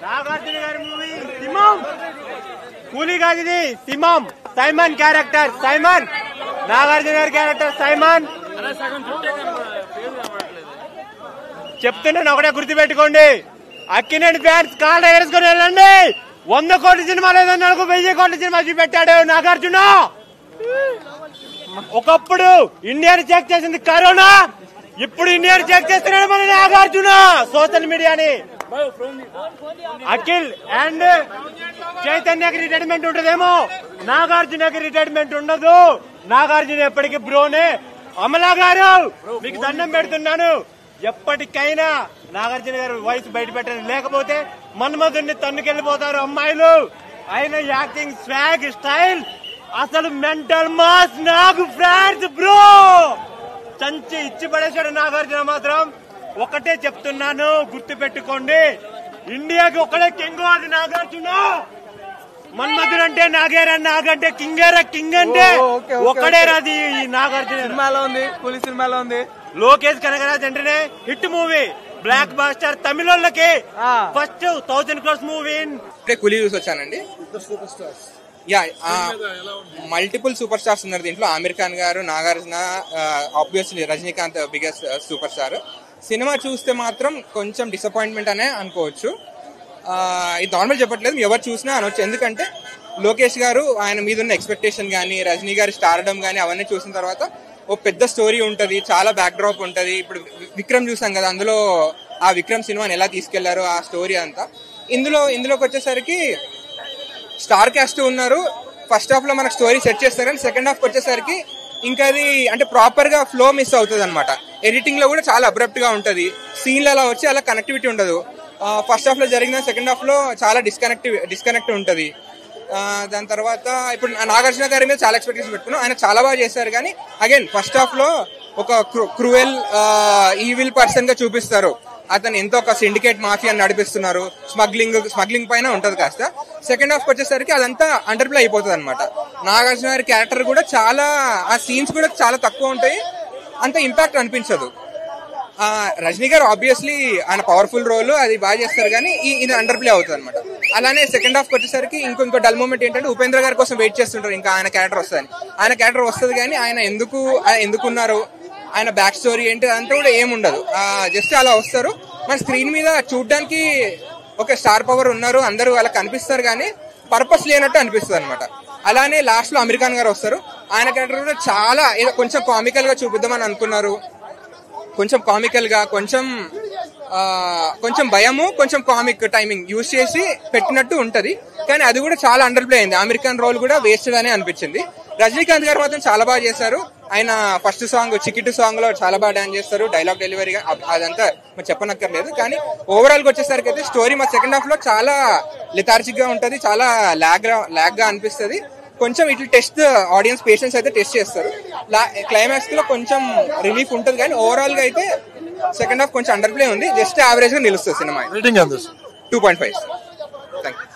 నాగార్జున గారి మూవీ సింహం. కూలీ కాదు ఇది, సింహం. సైమన్ క్యారెక్టర్ సైమన్, నాగార్జున గారి క్యారెక్టర్ సైమన్. చెప్తున్నాను ఒకటే గుర్తుపెట్టుకోండి, అక్కినేని ఫ్యాన్స్ కాళ్ళ ఎరుసుకొని వెళ్ళండి. 100 కోట్ల సినిమా లేదన్నా 1000 కోట్ల సినిమా చూపెట్టాడు నాగార్జున. ఒకప్పుడు ఇండియాని చెక్ చేసింది కరోనా, ఇప్పుడు ఇండియాని చెక్ చేస్తున్నాడు మన నాగార్జున సోషల్ మీడియాని. అఖిల్ అండ్ చైతన్యకి రిటైర్మెంట్ ఉంటదేమో, నాగార్జునకి రిటైర్మెంట్ ఉండదు. నాగార్జున ఎప్పటికీ బ్రోనే. అమలా గారు మీకు దండం పెడుతున్నాను, ఎప్పటికైనా నాగార్జున గారు వయసు బయట పెట్టండి, లేకపోతే మన్మధుడిని తన్నుకెళ్లిపోతారు అమ్మాయిలు. ఆయన యాక్టింగ్, స్వాగ్, స్టైల్ అసలు మెంటల్ మాస్. నాకు ఫ్రాన్స్ బ్రో చంచి ఇచ్చి పడేశాడు నాగార్జున మాత్రం. ఒకటే చెప్తున్నాను, గుర్తు పెట్టుకోండి, ఇండియాకి ఒకటే కింగ్, అది నాగార్జున. మన్మధుడు అంటే నాగేరా, నాగంటే కింగేరా, కింగ్ అంటే ఒకడే రాది ఈ నాగార్జున. సినిమాలో ఉంది, కూలీ సినిమాలో ఉంది. లోకేష్ కనగరాజ్ అంటేనే హిట్ మూవీ, బ్లాక్ బాస్టర్. తమిళోళ్ళకి ఫస్ట్ 1000 crores మూవీ. కూలీ చూసి వచ్చానండి. యా, మల్టిపుల్ సూపర్ స్టార్స్ ఉన్నారు దీంట్లో. ఆమిర్ ఖాన్ గారు, Nagarjuna, obviously Rajinikanth biggest super star. Cinema చూస్తే మాత్రం కొంచెం డిసప్పాయింట్మెంట్ అనే అనుకోవచ్చు. ఇది నార్మల్ చెప్పట్లేదు, ఎవరు చూసినా అనొచ్చు. ఎందుకంటే లోకేష్ గారు, ఆయన మీద ఉన్న ఎక్స్పెక్టేషన్ కానీ, రజనీ గారి స్టార్డమ్ కానీ అవన్నీ చూసిన తర్వాత ఓ పెద్ద స్టోరీ ఉంటది, చాలా బ్యాక్ డ్రాప్ ఉంటది. ఇప్పుడు విక్రమ్ చూసాం కదా, అందులో ఆ విక్రమ్ సినిమాని ఎలా తీసుకెళ్లారు, ఆ స్టోరీ అంతా. ఇందులోకి వచ్చేసరికి స్టార్ క్యాస్ట్ ఉన్నారు. ఫస్ట్ హాఫ్ లో మనకు స్టోరీ సెట్ చేస్తారు, కానీ సెకండ్ హాఫ్ వచ్చేసరికి ఇంకా అది అంటే ప్రాపర్ గా ఫ్లో మిస్ అవుతుంది అనమాట. ఎడిటింగ్ లో కూడా చాలా అబ్రప్ట్ గా ఉంటది, సీన్లు అలా వచ్చి అలా కనెక్టివిటీ ఉండదు. ఫస్ట్ హాఫ్ లో జరిగిన సెకండ్ హాఫ్ లో చాలా డిస్కనెక్ట్ ఉంటది. దాని తర్వాత ఇప్పుడు నాగార్జున గారి మీద చాలా ఎక్స్పెక్టేషన్ పెట్టుకున్నాం, ఆయన చాలా బాగా చేశారు. కానీ అగైన్ ఫస్ట్ హాఫ్ లో ఒక క్రూయల్ ఈవిల్ పర్సన్ గా చూపిస్తారు. అతను ఎంతో ఒక సిండికేట్ మాఫియా నడిపిస్తున్నారు, స్మగ్లింగ్ పైన ఉంటది కాస్త. సెకండ్ హాఫ్ వచ్చేసరికి అదంతా అండర్ ప్లే అయిపోతుంది అనమాట. నాగార్జున గారి క్యారెక్టర్ కూడా చాలా, ఆ సీన్స్ కూడా చాలా తక్కువ ఉంటాయి, అంత ఇంపాక్ట్ అనిపించదు. రజనీ గారు ఆబ్వియస్లీ ఆయన పవర్ఫుల్ రోల్, అది బాగా చేస్తారు, కానీ ఇది అండర్ ప్లే అవుతుంది అనమాట. అలానే సెకండ్ హాఫ్ వచ్చేసరికి ఇంకో డల్ మూమెంట్ ఏంటంటే ఉపేంద్ర గారి కోసం వెయిట్ చేస్తుంటారు, ఇంకా ఆయన క్యారెక్టర్ వస్తుంది. ఆయన క్యారెక్టర్ వస్తుంది కానీ ఆయన ఎందుకున్నారు, ఆయన బ్యాక్ స్టోరీ ఏంటి అంతా కూడా ఏముండదు. జస్ట్ అలా వస్తారు, మన స్క్రీన్ మీద చూడడానికి ఒక స్టార్ పవర్ ఉన్నారు, అందరూ అలా కనిపిస్తారు, కానీ పర్పస్ లేనట్టు అనిపిస్తుంది అనమాట. అలానే లాస్ట్ లో ఆమిర్ ఖాన్ గారు వస్తారు, ఆయన క్యారెక్టర్ కూడా చాలా ఏదో కొంచెం కామికల్ గా చూపిద్దామని అనుకున్నారు. కొంచెం కామికల్ గా, కొంచెం భయము, కొంచెం కామిక్ టైమింగ్ యూజ్ చేసి పెట్టినట్టు ఉంటది, కానీ అది కూడా చాలా అండర్ ప్లే అయింది. ఆమిర్ ఖాన్ రోల్ కూడా వేస్టెడ్ అని అనిపించింది. రజనీకాంత్ గారు మాత్రం చాలా బాగా చేశారు. ఆయన ఫస్ట్ సాంగ్ చికిటు సాంగ్ లో చాలా బాగా డాన్స్ చేస్తారు, డైలాగ్ డెలివరీ అదంతా చెప్పనక్కర్లేదు. కానీ ఓవరాల్ గా వచ్చేసరికి అయితే స్టోరీ మా సెకండ్ హాఫ్ లో చాలా లిథార్జిక్ గా ఉంటది, చాలా లాగ్ గా అనిపిస్తుంది. కొంచెం ఇట్లా టెస్ట్ ఆడియన్స్ పేషెన్స్ అయితే టెస్ట్ చేస్తారు. క్లైమాక్స్ లో కొంచెం రిలీఫ్ ఉంటది, కానీ ఓవరాల్ గా అయితే సెకండ్ హాఫ్ కొంచెం అండర్ ప్లే ఉంది. జస్ట్ యావరేజ్ గా నిలుస్తుంది సినిమా. 2.5. Thank you.